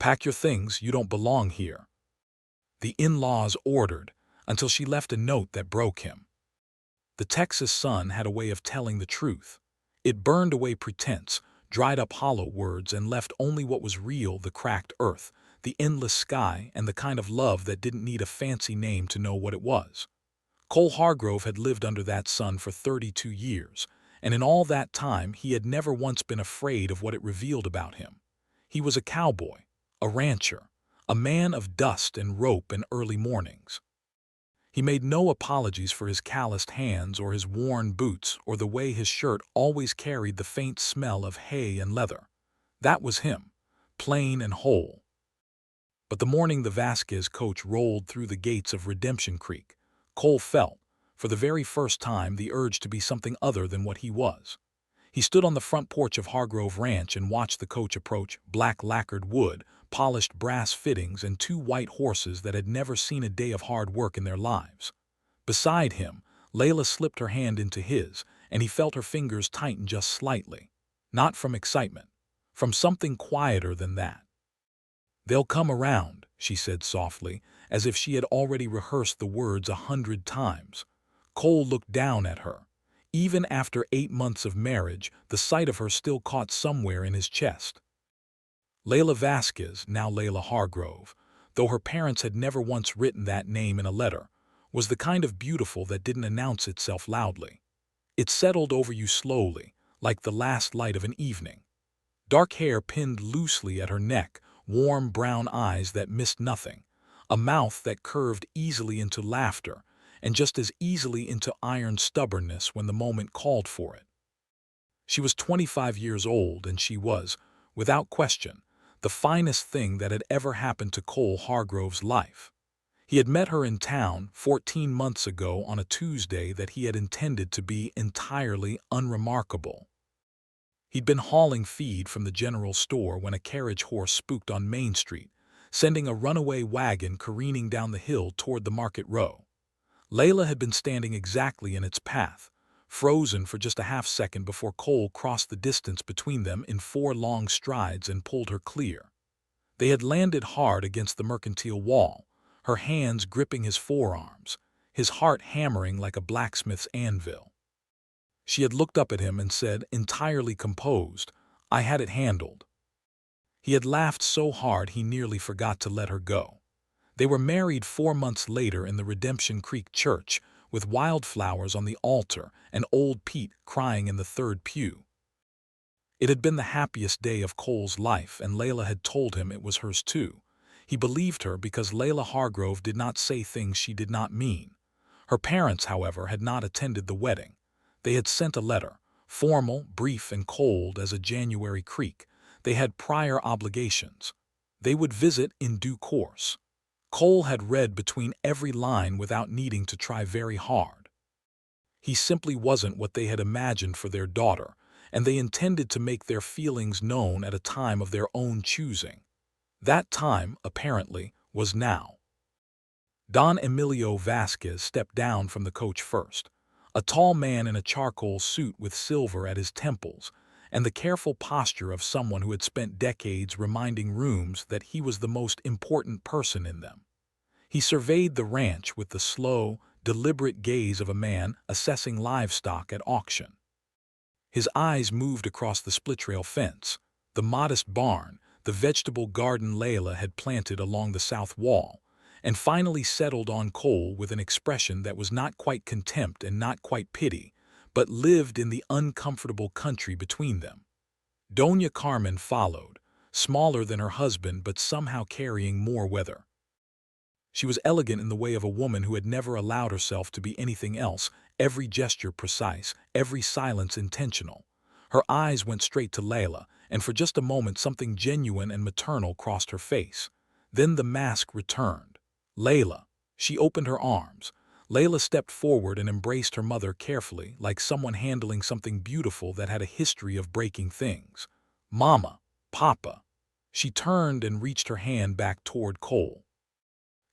"Pack your things, you don't belong here," the in-laws ordered, until she left a note that broke him. The Texas sun had a way of telling the truth. It burned away pretense, dried up hollow words, and left only what was real: the cracked earth, the endless sky, and the kind of love that didn't need a fancy name to know what it was. Cole Hargrove had lived under that sun for 32 years, and in all that time he had never once been afraid of what it revealed about him. He was a cowboy, a rancher, a man of dust and rope and early mornings. He made no apologies for his calloused hands or his worn boots or the way his shirt always carried the faint smell of hay and leather. That was him, plain and whole. But the morning the Vasquez coach rolled through the gates of Redemption Creek, Cole felt, for the very first time, the urge to be something other than what he was. He stood on the front porch of Hargrove Ranch and watched the coach approach: black lacquered wood, polished brass fittings, and two white horses that had never seen a day of hard work in their lives. Beside him, Laila slipped her hand into his, and he felt her fingers tighten just slightly. Not from excitement, from something quieter than that. "They'll come around," she said softly, as if she had already rehearsed the words 100 times. Cole looked down at her. Even after 8 months of marriage, the sight of her still caught somewhere in his chest. Laila Vasquez, now Laila Hargrove, though her parents had never once written that name in a letter, was the kind of beautiful that didn't announce itself loudly. It settled over you slowly, like the last light of an evening. Dark hair pinned loosely at her neck, warm brown eyes that missed nothing, a mouth that curved easily into laughter, and just as easily into iron stubbornness when the moment called for it. She was 25 years old, and she was, without question, the finest thing that had ever happened to Cole Hargrove's life. He had met her in town 14 months ago on a Tuesday that he had intended to be entirely unremarkable. He'd been hauling feed from the general store when a carriage horse spooked on Main Street, sending a runaway wagon careening down the hill toward the market row. Laila had been standing exactly in its path, frozen for just a half-second before Cole crossed the distance between them in 4 long strides and pulled her clear. They had landed hard against the mercantile wall, her hands gripping his forearms, his heart hammering like a blacksmith's anvil. She had looked up at him and said, entirely composed, "I had it handled." He had laughed so hard he nearly forgot to let her go. They were married 4 months later in the Redemption Creek church, with wildflowers on the altar and old Pete crying in the third pew. It had been the happiest day of Cole's life, and Laila had told him it was hers too. He believed her because Laila Hargrove did not say things she did not mean. Her parents, however, had not attended the wedding. They had sent a letter, formal, brief, and cold as a January creek. They had prior obligations. They would visit in due course. Cole had read between every line without needing to try very hard. He simply wasn't what they had imagined for their daughter, and they intended to make their feelings known at a time of their own choosing. That time, apparently, was now. Don Emilio Vasquez stepped down from the coach first, a tall man in a charcoal suit with silver at his temples, and the careful posture of someone who had spent decades reminding rooms that he was the most important person in them. He surveyed the ranch with the slow, deliberate gaze of a man assessing livestock at auction. His eyes moved across the split-rail fence, the modest barn, the vegetable garden Laila had planted along the south wall, and finally settled on Cole with an expression that was not quite contempt and not quite pity, but lived in the uncomfortable country between them. Doña Carmen followed, smaller than her husband but somehow carrying more weather. She was elegant in the way of a woman who had never allowed herself to be anything else, every gesture precise, every silence intentional. Her eyes went straight to Laila, and for just a moment something genuine and maternal crossed her face. Then the mask returned. "Laila." She opened her arms. Laila stepped forward and embraced her mother carefully, like someone handling something beautiful that had a history of breaking things. "Mama, Papa." She turned and reached her hand back toward Cole.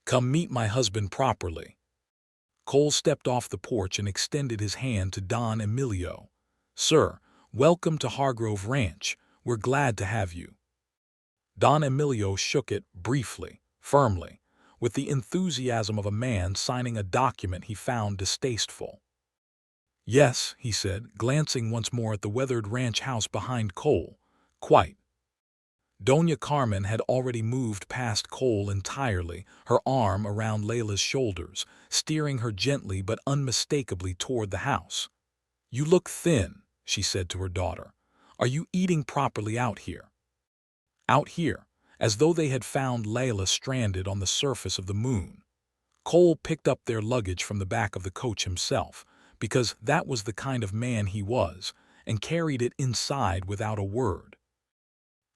"Come meet my husband properly." Cole stepped off the porch and extended his hand to Don Emilio. "Sir, welcome to Hargrove Ranch. We're glad to have you." Don Emilio shook it briefly, firmly, with the enthusiasm of a man signing a document he found distasteful. "Yes," he said, glancing once more at the weathered ranch house behind Cole. "Quite." Doña Carmen had already moved past Cole entirely, her arm around Layla's shoulders, steering her gently but unmistakably toward the house. "You look thin," she said to her daughter. "Are you eating properly out here?" Out here, as though they had found Layla stranded on the surface of the moon. Cole picked up their luggage from the back of the coach himself, because that was the kind of man he was, and carried it inside without a word.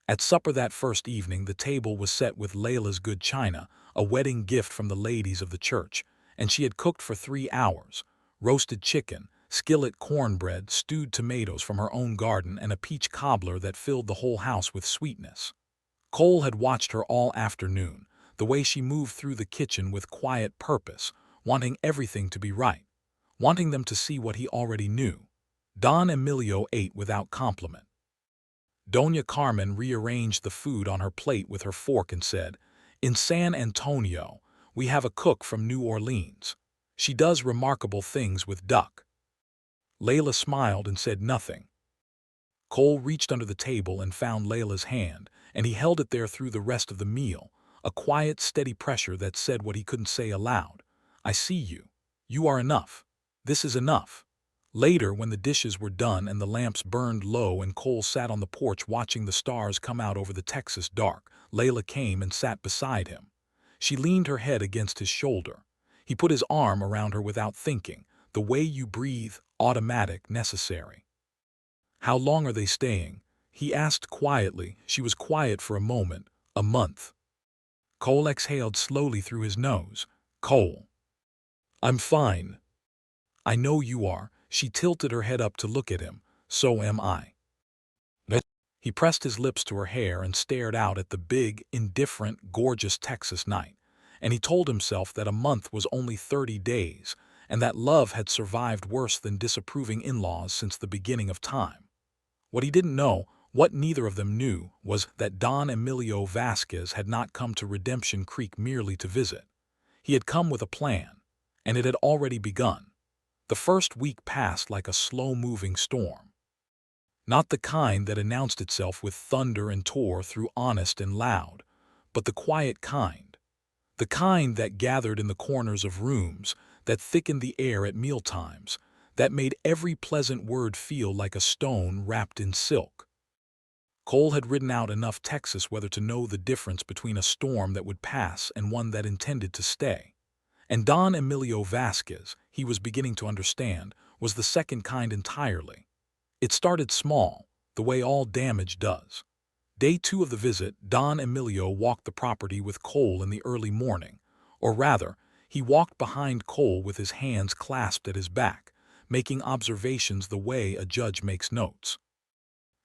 At supper that first evening, the table was set with Layla's good china, a wedding gift from the ladies of the church, and she had cooked for 3 hours, roasted chicken, skillet cornbread, stewed tomatoes from her own garden, and a peach cobbler that filled the whole house with sweetness. Cole had watched her all afternoon, the way she moved through the kitchen with quiet purpose, wanting everything to be right, wanting them to see what he already knew. Don Emilio ate without compliment. Doña Carmen rearranged the food on her plate with her fork and said, "In San Antonio, we have a cook from New Orleans. She does remarkable things with duck." Layla smiled and said nothing. Cole reached under the table and found Layla's hand, and he held it there through the rest of the meal, a quiet, steady pressure that said what he couldn't say aloud. "I see you. You are enough. This is enough." Later, when the dishes were done and the lamps burned low and Cole sat on the porch watching the stars come out over the Texas dark, Layla came and sat beside him. She leaned her head against his shoulder. He put his arm around her without thinking, the way you breathe, automatic, necessary. "How long are they staying?" he asked quietly. She was quiet for a moment. "A month." Cole exhaled slowly through his nose. "Cole." "I'm fine." "I know you are." She tilted her head up to look at him. "So am I." He pressed his lips to her hair and stared out at the big, indifferent, gorgeous Texas night, and he told himself that a month was only 30 days, and that love had survived worse than disapproving in-laws since the beginning of time. What he didn't know, what neither of them knew, was that Don Emilio Vasquez had not come to Redemption Creek merely to visit. He had come with a plan, and it had already begun. The first week passed like a slow-moving storm. Not the kind that announced itself with thunder and tore through honest and loud, but the quiet kind. The kind that gathered in the corners of rooms, that thickened the air at mealtimes, that made every pleasant word feel like a stone wrapped in silk. Cole had ridden out enough Texas weather to know the difference between a storm that would pass and one that intended to stay. And Don Emilio Vasquez, he was beginning to understand, was the second kind entirely. It started small, the way all damage does. Day 2 of the visit, Don Emilio walked the property with Cole in the early morning, or rather, he walked behind Cole with his hands clasped at his back, making observations the way a judge makes notes.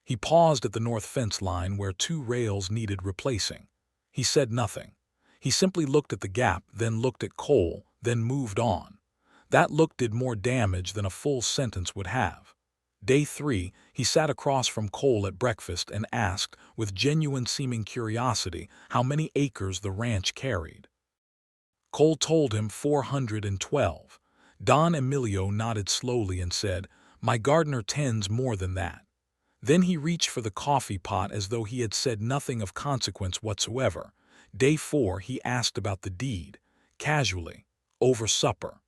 He paused at the north fence line where 2 rails needed replacing. He said nothing. He simply looked at the gap, then looked at Cole, then moved on. That look did more damage than a full sentence would have. Day 3, he sat across from Cole at breakfast and asked, with genuine-seeming curiosity, how many acres the ranch carried. Cole told him 412. Don Emilio nodded slowly and said, "My gardener tends more than that." Then he reached for the coffee pot as though he had said nothing of consequence whatsoever. Day 4, he asked about the deed, casually, over supper.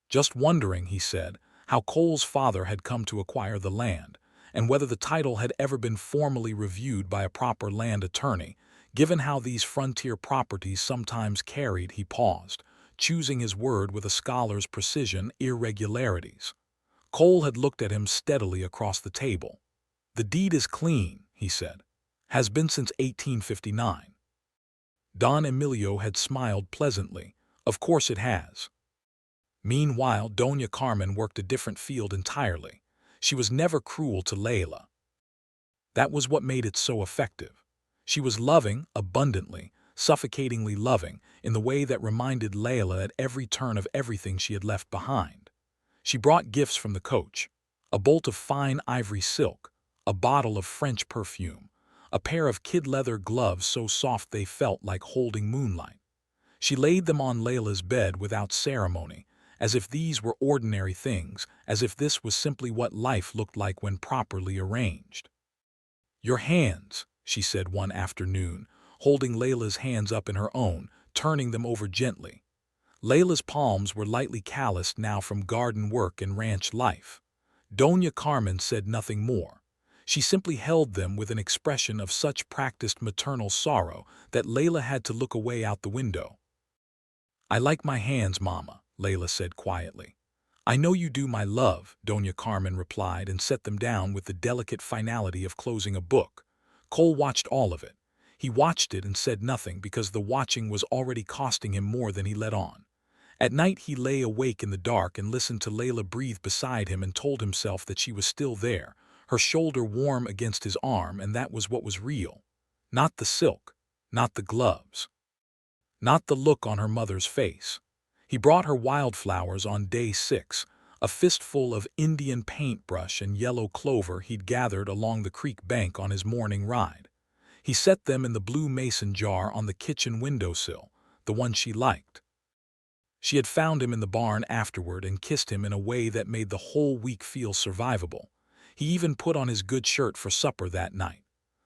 "Just wondering," he said, how Cole's father had come to acquire the land, and whether the title had ever been formally reviewed by a proper land attorney, given how these frontier properties sometimes carried. He paused, choosing his word with a scholar's precision, irregularities. Cole had looked at him steadily across the table. "The deed is clean," he said. "Has been since 1859. Don Emilio had smiled pleasantly. "Of course it has." Meanwhile, Doña Carmen worked a different field entirely. She was never cruel to Layla. That was what made it so effective. She was loving, abundantly, suffocatingly loving, in the way that reminded Layla at every turn of everything she had left behind. She brought gifts from the coach, a bolt of fine ivory silk, a bottle of French perfume, a pair of kid leather gloves so soft they felt like holding moonlight. She laid them on Layla's bed without ceremony, as if these were ordinary things, as if this was simply what life looked like when properly arranged. "Your hands," she said one afternoon, holding Layla's hands up in her own, turning them over gently. Layla's palms were lightly calloused now from garden work and ranch life. Doña Carmen said nothing more. She simply held them with an expression of such practiced maternal sorrow that Layla had to look away out the window. "I like my hands, Mama," Layla said quietly. "I know you do, my love," Doña Carmen replied and set them down with the delicate finality of closing a book. Cole watched all of it. He watched it and said nothing because the watching was already costing him more than he let on. At night he lay awake in the dark and listened to Layla breathe beside him and told himself that she was still there, her shoulder warm against his arm, and that was what was real. Not the silk, not the gloves, not the look on her mother's face. He brought her wildflowers on day 6, a fistful of Indian paintbrush and yellow clover he'd gathered along the creek bank on his morning ride. He set them in the blue mason jar on the kitchen windowsill, the one she liked. She had found him in the barn afterward and kissed him in a way that made the whole week feel survivable. He even put on his good shirt for supper that night,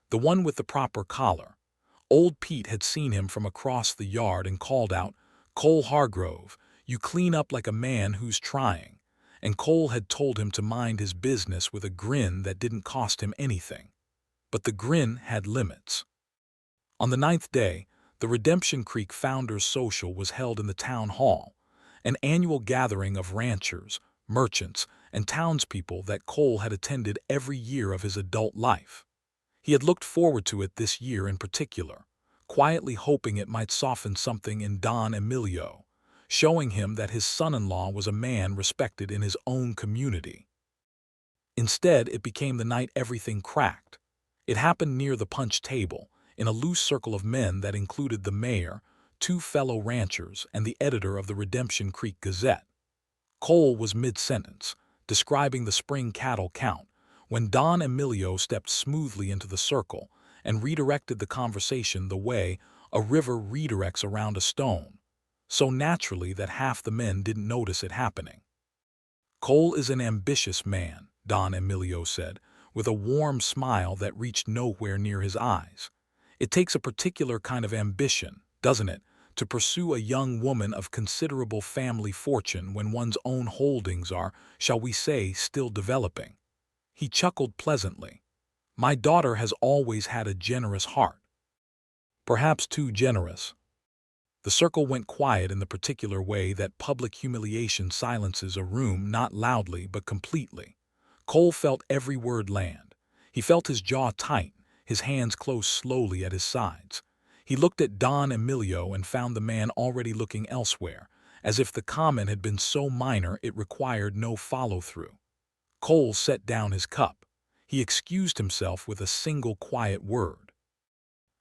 the one with the proper collar. Old Pete had seen him from across the yard and called out, "Cole Hargrove, you clean up like a man who's trying." And Cole had told him to mind his business with a grin that didn't cost him anything. But the grin had limits. On the 9th day, the Redemption Creek Founders Social was held in the town hall, an annual gathering of ranchers, merchants, and townspeople that Cole had attended every year of his adult life. He had looked forward to it this year in particular, quietly hoping it might soften something in Don Emilio, showing him that his son-in-law was a man respected in his own community. Instead, it became the night everything cracked. It happened near the punch table, in a loose circle of men that included the mayor, 2 fellow ranchers, and the editor of the Redemption Creek Gazette. Cole was mid-sentence, describing the spring cattle count, when Don Emilio stepped smoothly into the circle and redirected the conversation the way a river redirects around a stone, so naturally that half the men didn't notice it happening. "Cole is an ambitious man," Don Emilio said, with a warm smile that reached nowhere near his eyes. "It takes a particular kind of ambition, doesn't it, to pursue a young woman of considerable family fortune when one's own holdings are, shall we say, still developing." He chuckled pleasantly. "My daughter has always had a generous heart. Perhaps too generous." The circle went quiet in the particular way that public humiliation silences a room not loudly but completely. Cole felt every word land. He felt his jaw tight, his hands close slowly at his sides. He looked at Don Emilio and found the man already looking elsewhere, as if the comment had been so minor it required no follow-through. Cole set down his cup. He excused himself with a single quiet word.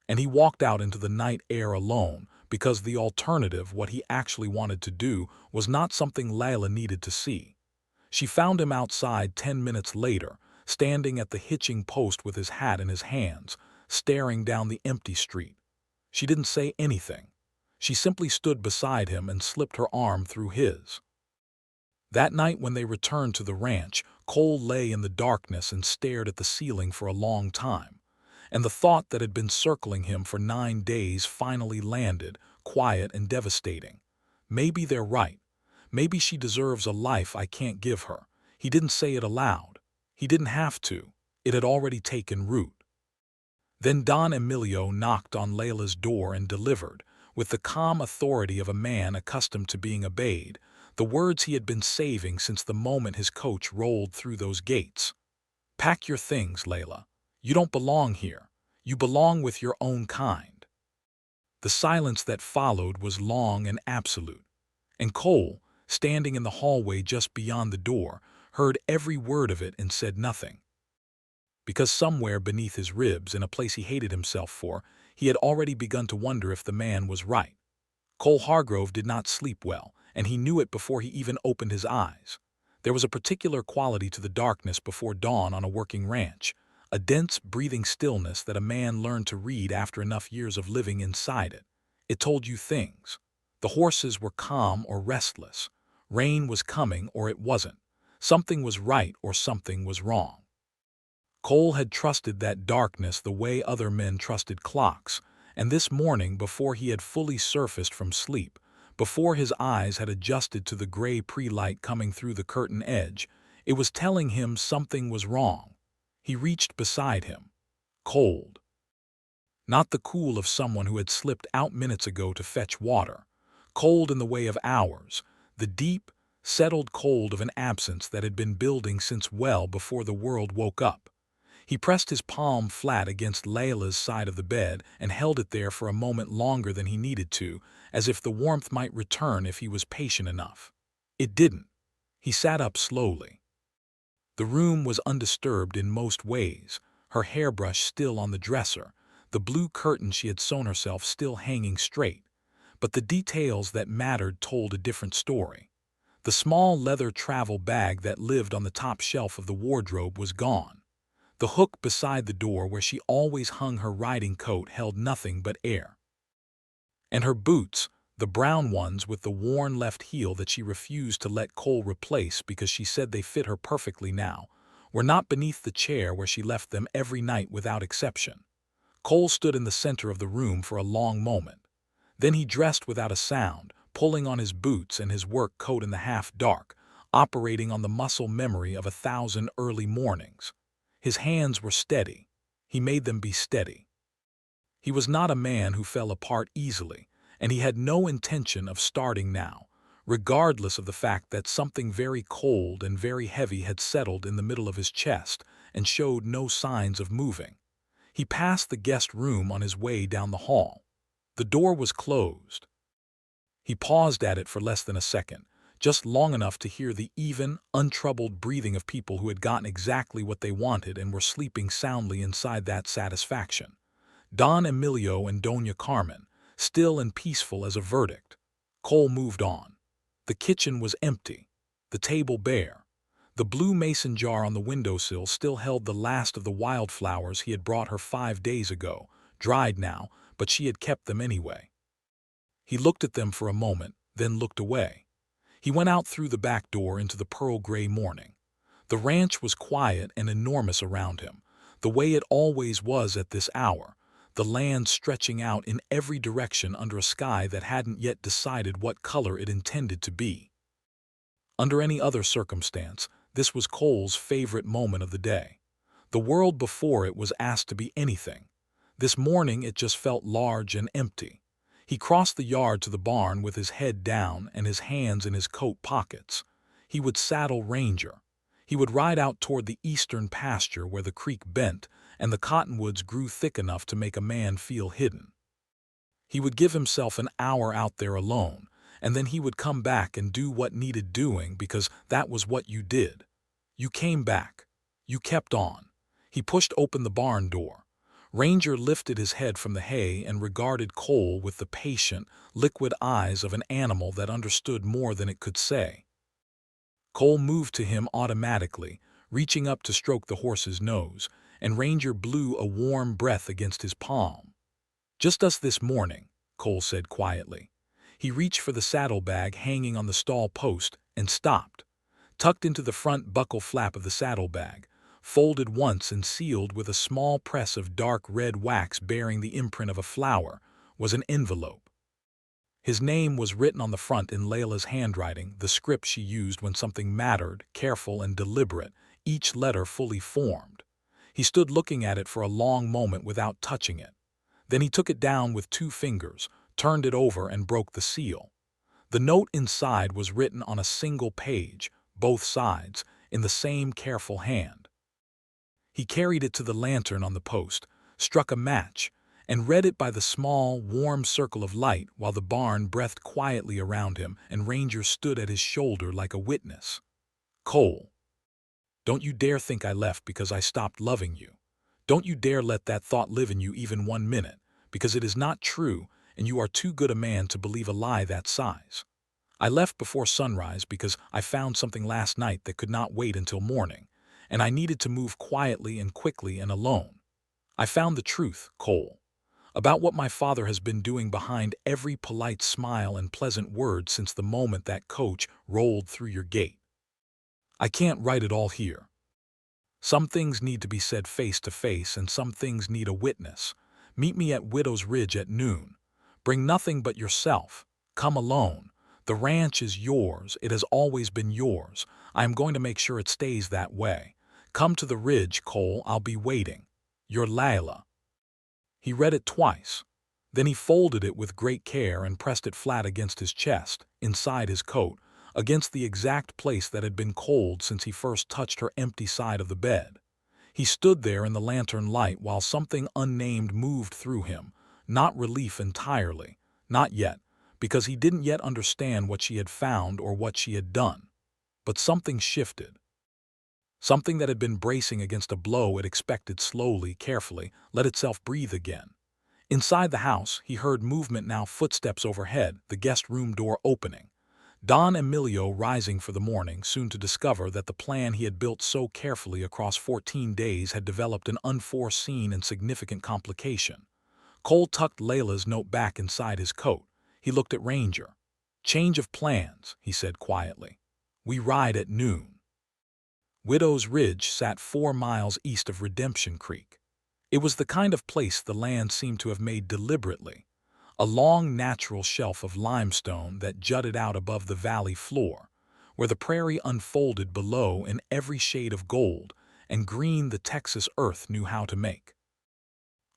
And he walked out into the night air alone, because the alternative, what he actually wanted to do, was not something Laila needed to see. She found him outside 10 minutes later, standing at the hitching post with his hat in his hands, staring down the empty street. She didn't say anything. She simply stood beside him and slipped her arm through his. That night when they returned to the ranch, Cole lay in the darkness and stared at the ceiling for a long time. And the thought that had been circling him for 9 days finally landed, quiet and devastating. Maybe they're right. Maybe she deserves a life I can't give her. He didn't say it aloud. He didn't have to. It had already taken root. Then Don Emilio knocked on Layla's door and delivered, with the calm authority of a man accustomed to being obeyed, the words he had been saving since the moment his coach rolled through those gates. "Pack your things, Layla. You don't belong here. You belong with your own kind." The silence that followed was long and absolute, and Cole, standing in the hallway just beyond the door, heard every word of it and said nothing. Because somewhere beneath his ribs, in a place he hated himself for, he had already begun to wonder if the man was right. Cole Hargrove did not sleep well, and he knew it before he even opened his eyes. There was a particular quality to the darkness before dawn on a working ranch, a dense, breathing stillness that a man learned to read after enough years of living inside it. It told you things. The horses were calm or restless. Rain was coming or it wasn't. Something was right or something was wrong. Cole had trusted that darkness the way other men trusted clocks, and this morning, before he had fully surfaced from sleep, before his eyes had adjusted to the gray pre-light coming through the curtain edge, it was telling him something was wrong. He reached beside him. Cold. Not the cool of someone who had slipped out minutes ago to fetch water. Cold in the way of hours. The deep, settled cold of an absence that had been building since well before the world woke up. He pressed his palm flat against Laila's side of the bed and held it there for a moment longer than he needed to, as if the warmth might return if he was patient enough. It didn't. He sat up slowly. The room was undisturbed in most ways, her hairbrush still on the dresser, the blue curtain she had sewn herself still hanging straight. But the details that mattered told a different story. The small leather travel bag that lived on the top shelf of the wardrobe was gone. The hook beside the door where she always hung her riding coat held nothing but air. And her boots, the brown ones with the worn left heel that she refused to let Cole replace because she said they fit her perfectly now, were not beneath the chair where she left them every night without exception. Cole stood in the center of the room for a long moment. Then he dressed without a sound, pulling on his boots and his work coat in the half-dark, operating on the muscle memory of 1,000 early mornings. His hands were steady. He made them be steady. He was not a man who fell apart easily, and he had no intention of starting now, regardless of the fact that something very cold and very heavy had settled in the middle of his chest and showed no signs of moving. He passed the guest room on his way down the hall. The door was closed. He paused at it for less than a second, just long enough to hear the even, untroubled breathing of people who had gotten exactly what they wanted and were sleeping soundly inside that satisfaction. Don Emilio and Doña Carmen, still and peaceful as a verdict. Cole moved on. The kitchen was empty, the table bare. The blue mason jar on the windowsill still held the last of the wildflowers he had brought her 5 days ago, dried now, but she had kept them anyway. He looked at them for a moment, then looked away. He went out through the back door into the pearl-gray morning. The ranch was quiet and enormous around him, the way it always was at this hour, the land stretching out in every direction under a sky that hadn't yet decided what color it intended to be. Under any other circumstance, this was Cole's favorite moment of the day. The world before it was asked to be anything. This morning it just felt large and empty. He crossed the yard to the barn with his head down and his hands in his coat pockets. He would saddle Ranger. He would ride out toward the eastern pasture where the creek bent and the cottonwoods grew thick enough to make a man feel hidden. He would give himself an hour out there alone, and then he would come back and do what needed doing because that was what you did. You came back. You kept on. He pushed open the barn door. Ranger lifted his head from the hay and regarded Cole with the patient, liquid eyes of an animal that understood more than it could say. Cole moved to him automatically, reaching up to stroke the horse's nose, and Ranger blew a warm breath against his palm. "Just us this morning," Cole said quietly. He reached for the saddlebag hanging on the stall post and stopped. Tucked into the front buckle flap of the saddlebag, folded once and sealed with a small press of dark red wax bearing the imprint of a flower, was an envelope. His name was written on the front in Laila's handwriting, the script she used when something mattered, careful and deliberate, each letter fully formed. He stood looking at it for a long moment without touching it. Then he took it down with 2 fingers, turned it over and broke the seal. The note inside was written on a single page, both sides, in the same careful hand. He carried it to the lantern on the post, struck a match, and read it by the small, warm circle of light while the barn breathed quietly around him and Ranger stood at his shoulder like a witness. "Cole, don't you dare think I left because I stopped loving you. Don't you dare let that thought live in you even 1 minute, because it is not true and you are too good a man to believe a lie that size. I left before sunrise because I found something last night that could not wait until morning, and I needed to move quietly and quickly and alone. I found the truth, Cole, about what my father has been doing behind every polite smile and pleasant word since the moment that coach rolled through your gate. I can't write it all here. Some things need to be said face to face, and some things need a witness. Meet me at Widow's Ridge at noon. Bring nothing but yourself. Come alone. The ranch is yours. It has always been yours. I am going to make sure it stays that way. Come to the ridge, Cole. I'll be waiting. Your Laila. He read it twice. Then he folded it with great care and pressed it flat against his chest, inside his coat, against the exact place that had been cold since he first touched her empty side of the bed. He stood there in the lantern light while something unnamed moved through him, not relief entirely, not yet, because he didn't yet understand what she had found or what she had done. But something shifted. Something that had been bracing against a blow it expected slowly, carefully, let itself breathe again. Inside the house, he heard movement now, footsteps overhead, the guest room door opening. Don Emilio rising for the morning, soon to discover that the plan he had built so carefully across 14 days had developed an unforeseen and significant complication. Cole tucked Laila's note back inside his coat. He looked at Ranger. "Change of plans," he said quietly. "We ride at noon." Widow's Ridge sat 4 miles east of Redemption Creek. It was the kind of place the land seemed to have made deliberately. A long natural shelf of limestone that jutted out above the valley floor, where the prairie unfolded below in every shade of gold and green the Texas earth knew how to make.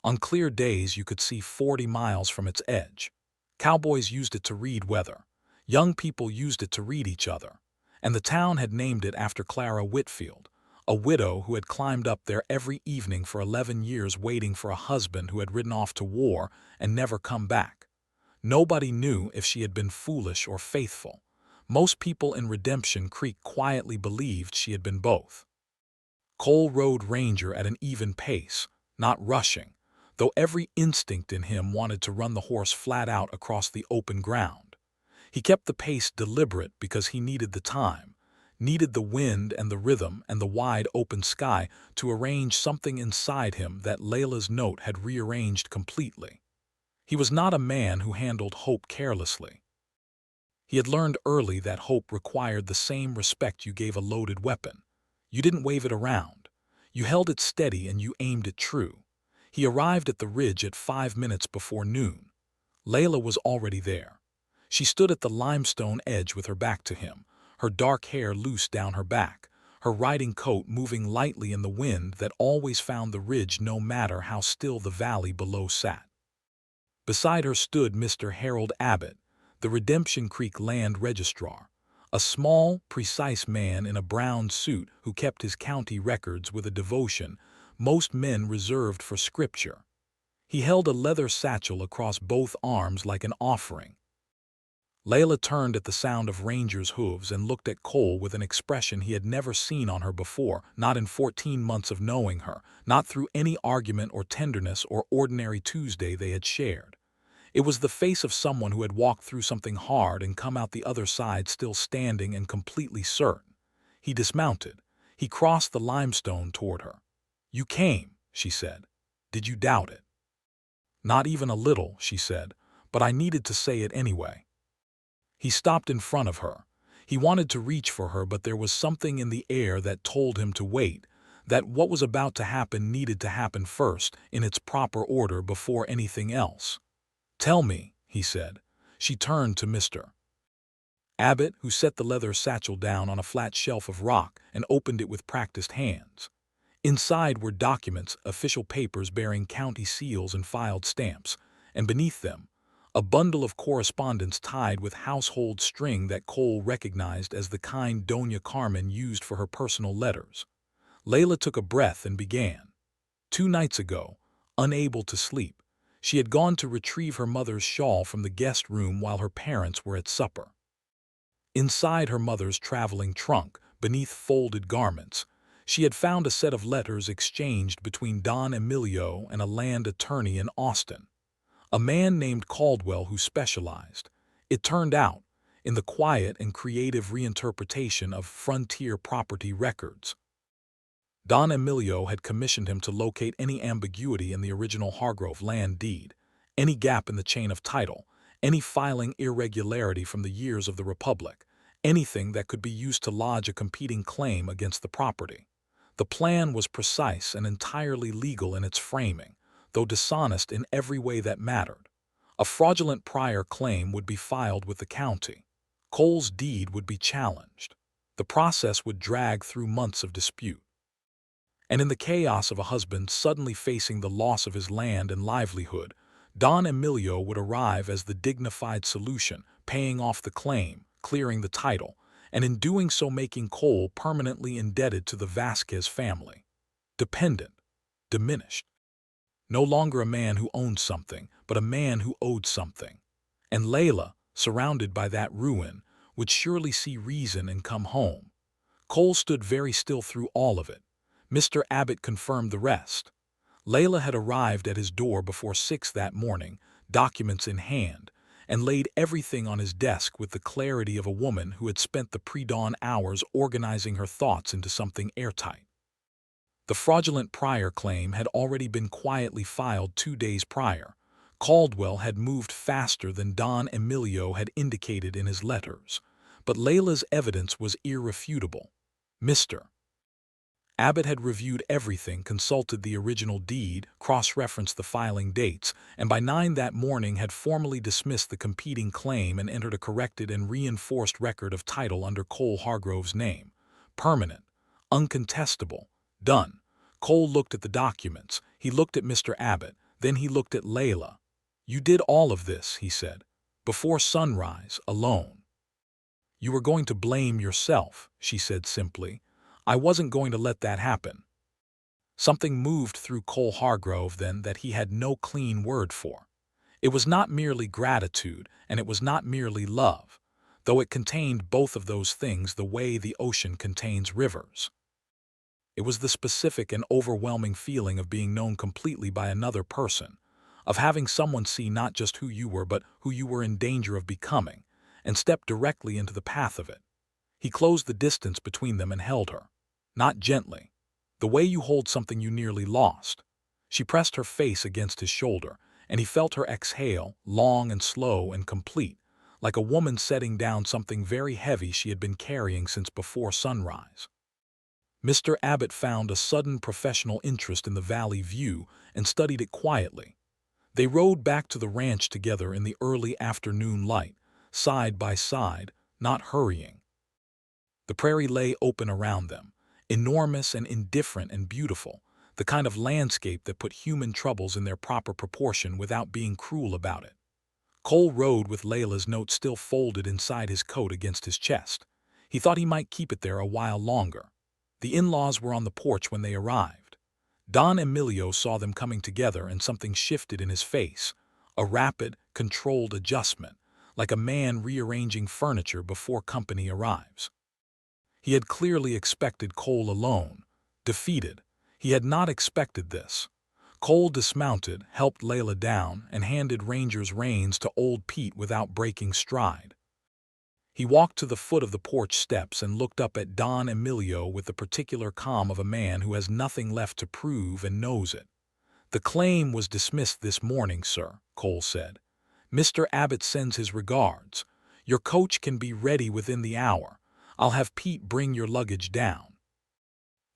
On clear days you could see 40 miles from its edge. Cowboys used it to read weather. Young people used it to read each other. And the town had named it after Clara Whitfield, a widow who had climbed up there every evening for 11 years waiting for a husband who had ridden off to war and never come back. Nobody knew if she had been foolish or faithful. Most people in Redemption Creek quietly believed she had been both. Cole rode Ranger at an even pace, not rushing, though every instinct in him wanted to run the horse flat out across the open ground. He kept the pace deliberate because he needed the time, needed the wind and the rhythm and the wide open sky to arrange something inside him that Laila's note had rearranged completely. He was not a man who handled hope carelessly. He had learned early that hope required the same respect you gave a loaded weapon. You didn't wave it around. You held it steady and you aimed it true. He arrived at the ridge at 5 minutes before noon. Laila was already there. She stood at the limestone edge with her back to him, her dark hair loose down her back, her riding coat moving lightly in the wind that always found the ridge no matter how still the valley below sat. Beside her stood Mr. Harold Abbott, the Redemption Creek land registrar, a small, precise man in a brown suit who kept his county records with a devotion most men reserved for scripture. He held a leather satchel across both arms like an offering. Laila turned at the sound of Ranger's hooves and looked at Cole with an expression he had never seen on her before, not in 14 months of knowing her, not through any argument or tenderness or ordinary Tuesday they had shared. It was the face of someone who had walked through something hard and come out the other side still standing and completely certain. He dismounted. He crossed the limestone toward her. "You came," she said. "Did you doubt it?" "Not even a little," she said, "but I needed to say it anyway." He stopped in front of her. He wanted to reach for her, but there was something in the air that told him to wait, that what was about to happen needed to happen first, in its proper order before anything else. "Tell me," he said. She turned to Mr. Abbott, who set the leather satchel down on a flat shelf of rock and opened it with practiced hands. Inside were documents, official papers bearing county seals and filed stamps, and beneath them, a bundle of correspondence tied with household string that Cole recognized as the kind Doña Carmen used for her personal letters. Laila took a breath and began. 2 nights ago, unable to sleep, she had gone to retrieve her mother's shawl from the guest room while her parents were at supper. Inside her mother's traveling trunk, beneath folded garments, she had found a set of letters exchanged between Don Emilio and a land attorney in Austin, a man named Caldwell who specialized, it turned out, in the quiet and creative reinterpretation of frontier property records. Don Emilio had commissioned him to locate any ambiguity in the original Hargrove land deed, any gap in the chain of title, any filing irregularity from the years of the Republic, anything that could be used to lodge a competing claim against the property. The plan was precise and entirely legal in its framing, though dishonest in every way that mattered. A fraudulent prior claim would be filed with the county. Cole's deed would be challenged. The process would drag through months of dispute. And in the chaos of a husband suddenly facing the loss of his land and livelihood, Don Emilio would arrive as the dignified solution, paying off the claim, clearing the title, and in doing so making Cole permanently indebted to the Vasquez family. Dependent, diminished. No longer a man who owned something, but a man who owed something. And Laila, surrounded by that ruin, would surely see reason and come home. Cole stood very still through all of it. Mr. Abbott confirmed the rest. Laila had arrived at his door before 6 that morning, documents in hand, and laid everything on his desk with the clarity of a woman who had spent the pre-dawn hours organizing her thoughts into something airtight. The fraudulent prior claim had already been quietly filed 2 days prior. Caldwell had moved faster than Don Emilio had indicated in his letters, but Laila's evidence was irrefutable. Mr. Abbott had reviewed everything, consulted the original deed, cross-referenced the filing dates, and by 9 that morning had formally dismissed the competing claim and entered a corrected and reinforced record of title under Cole Hargrove's name. Permanent, uncontestable, done. Cole looked at the documents. He looked at Mr. Abbott. Then he looked at Laila. "You did all of this," he said, "before sunrise, alone." "You were going to blame yourself," she said simply. "I wasn't going to let that happen." Something moved through Cole Hargrove then that he had no clean word for. It was not merely gratitude, and it was not merely love, though it contained both of those things the way the ocean contains rivers. It was the specific and overwhelming feeling of being known completely by another person, of having someone see not just who you were but who you were in danger of becoming, and step directly into the path of it. He closed the distance between them and held her. Not gently, the way you hold something you nearly lost. She pressed her face against his shoulder, and he felt her exhale, long and slow and complete, like a woman setting down something very heavy she had been carrying since before sunrise. Mr. Abbott found a sudden professional interest in the valley view and studied it quietly. They rode back to the ranch together in the early afternoon light, side by side, not hurrying. The prairie lay open around them, enormous and indifferent and beautiful, the kind of landscape that put human troubles in their proper proportion without being cruel about it. Cole rode with Laila's note still folded inside his coat against his chest. He thought he might keep it there a while longer. The in-laws were on the porch when they arrived. Don Emilio saw them coming together and something shifted in his face, a rapid, controlled adjustment, like a man rearranging furniture before company arrives. He had clearly expected Cole alone, defeated. He had not expected this. Cole dismounted, helped Laila down, and handed Ranger's reins to old Pete without breaking stride. He walked to the foot of the porch steps and looked up at Don Emilio with the particular calm of a man who has nothing left to prove and knows it. "The claim was dismissed this morning, sir," Cole said. "Mr. Abbott sends his regards. Your coach can be ready within the hour. I'll have Pete bring your luggage down."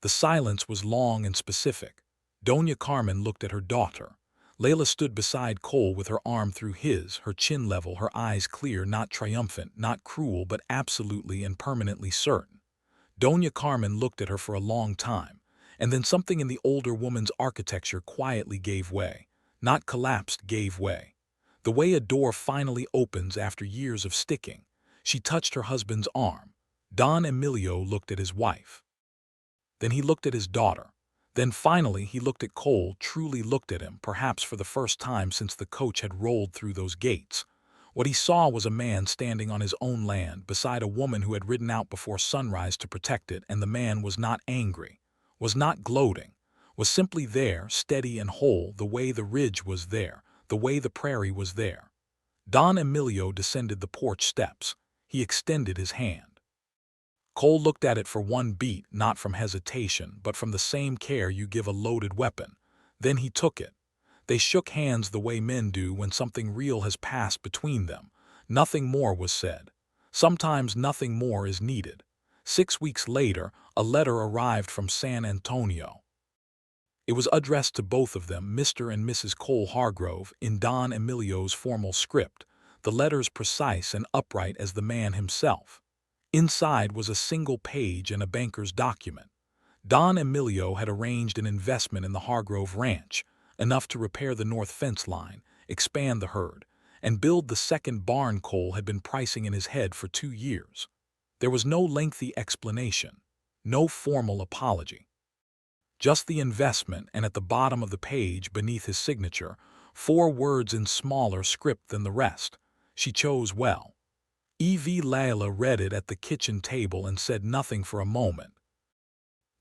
The silence was long and specific. Doña Carmen looked at her daughter. Laila stood beside Cole with her arm through his, her chin level, her eyes clear, not triumphant, not cruel, but absolutely and permanently certain. Doña Carmen looked at her for a long time, and then something in the older woman's architecture quietly gave way. Not collapsed, gave way. The way a door finally opens after years of sticking. She touched her husband's arm. Don Emilio looked at his wife. Then he looked at his daughter. Then finally he looked at Cole, truly looked at him, perhaps for the first time since the coach had rolled through those gates. What he saw was a man standing on his own land beside a woman who had ridden out before sunrise to protect it, and the man was not angry, was not gloating, was simply there, steady and whole, the way the ridge was there, the way the prairie was there. Don Emilio descended the porch steps. He extended his hand. Cole looked at it for one beat, not from hesitation, but from the same care you give a loaded weapon. Then he took it. They shook hands the way men do when something real has passed between them. Nothing more was said. Sometimes nothing more is needed. 6 weeks later, a letter arrived from San Antonio. It was addressed to both of them, Mr. and Mrs. Cole Hargrove, in Don Emilio's formal script, the letters precise and upright as the man himself. Inside was a single page and a banker's document. Don Emilio had arranged an investment in the Hargrove Ranch, enough to repair the north fence line, expand the herd, and build the second barn Cole had been pricing in his head for 2 years. There was no lengthy explanation, no formal apology. Just the investment, and at the bottom of the page, beneath his signature, 4 words in smaller script than the rest. She chose well. Laila read it at the kitchen table and said nothing for a moment.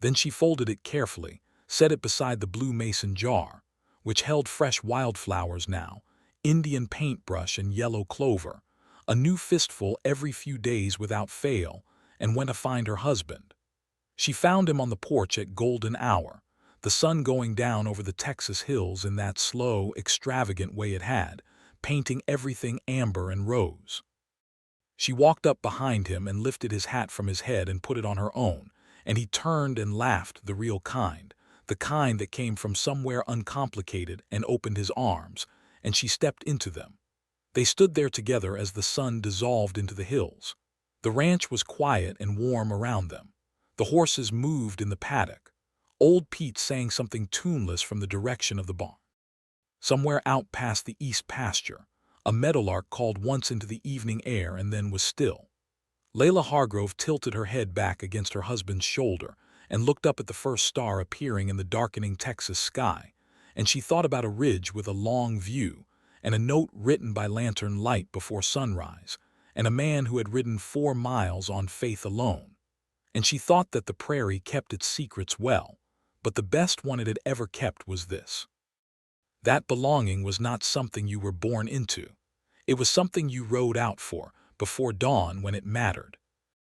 Then she folded it carefully, set it beside the blue mason jar, which held fresh wildflowers now, Indian paintbrush and yellow clover, a new fistful every few days without fail, and went to find her husband. She found him on the porch at golden hour, the sun going down over the Texas hills in that slow, extravagant way it had, painting everything amber and rose. She walked up behind him and lifted his hat from his head and put it on her own, and he turned and laughed, the real kind, the kind that came from somewhere uncomplicated, and opened his arms, and she stepped into them. They stood there together as the sun dissolved into the hills. The ranch was quiet and warm around them. The horses moved in the paddock. Old Pete sang something tuneless from the direction of the barn. Somewhere out past the east pasture, a meadowlark called once into the evening air and then was still. Laila Hargrove tilted her head back against her husband's shoulder and looked up at the first star appearing in the darkening Texas sky, and she thought about a ridge with a long view, and a note written by lantern light before sunrise, and a man who had ridden 4 miles on faith alone. And she thought that the prairie kept its secrets well, but the best one it had ever kept was this. That belonging was not something you were born into. It was something you rode out for, before dawn when it mattered.